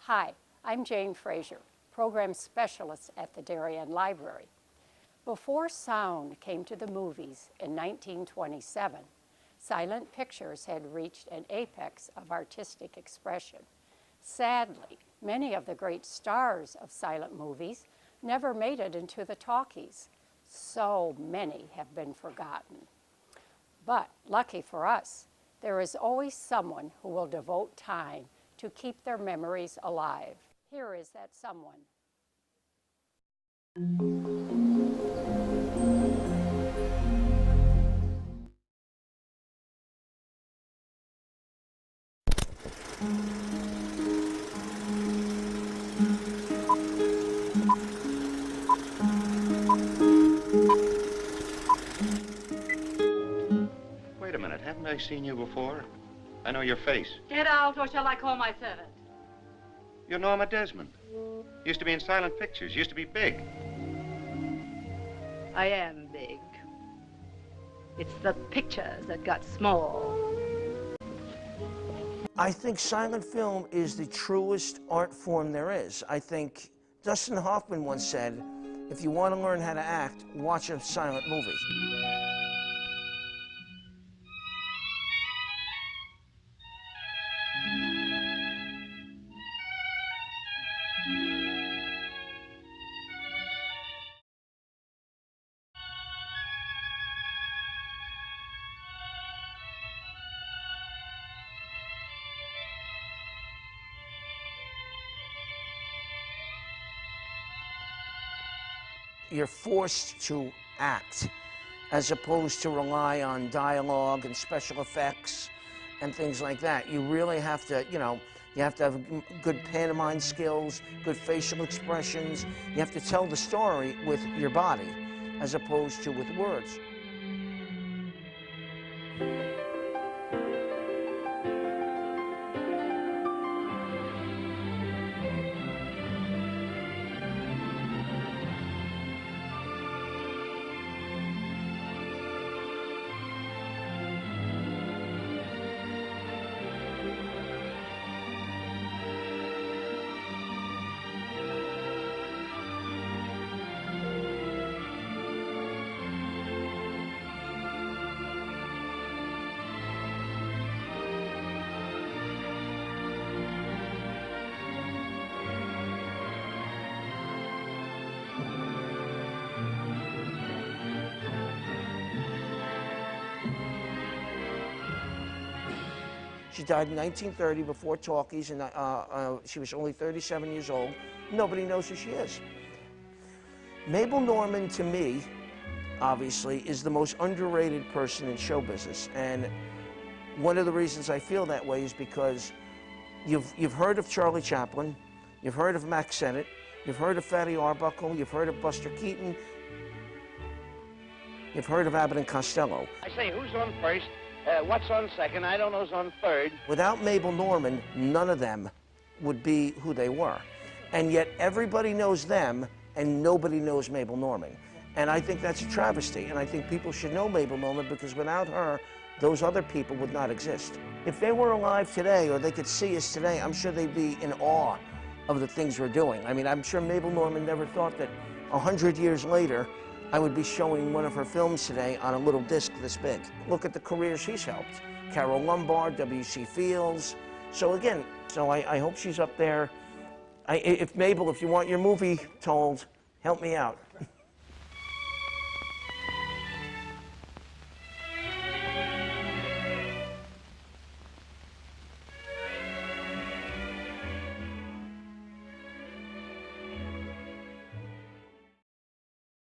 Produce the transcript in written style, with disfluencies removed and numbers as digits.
Hi, I'm Jane Frazier, Program Specialist at the Darien Library. Before sound came to the movies in 1927, silent pictures had reached an apex of artistic expression. Sadly, many of the great stars of silent movies never made it into the talkies. So many have been forgotten. But lucky for us, there is always someone who will devote time to keep their memories alive. Here is that someone. Wait a minute, haven't I seen you before? I know your face. Get out, or shall I call my servant? You're Norma Desmond. Used to be in silent pictures, used to be big. I am big. It's the pictures that got small. I think silent film is the truest art form there is. I think Dustin Hoffman once said, if you want to learn how to act, watch a silent movie. You're forced to act as opposed to rely on dialogue and special effects and things like that. You really have to, you have to have good pantomime skills, good facial expressions. You have to tell the story with your body as opposed to with words. She died in 1930 before talkies, and she was only 37 years old. Nobody knows who she is. Mabel Normand, to me, obviously, is the most underrated person in show business. And one of the reasons I feel that way is because you've heard of Charlie Chaplin, you've heard of Mack Sennett, you've heard of Fatty Arbuckle, you've heard of Buster Keaton, you've heard of Abbott and Costello. I say, who's on first? What's on second? I don't know who's on third. Without Mabel Normand, none of them would be who they were. And yet everybody knows them, and nobody knows Mabel Normand. And I think that's a travesty, and I think people should know Mabel Normand, because without her, those other people would not exist. If they were alive today, or they could see us today, I'm sure they'd be in awe of the things we're doing. I mean, I'm sure Mabel Normand never thought that 100 years later, I would be showing one of her films today on a little disc this big. Look at the careers she's helped. Carole Lombard, W.C. Fields. So again, I hope she's up there. Mabel, if you want your movie told, help me out.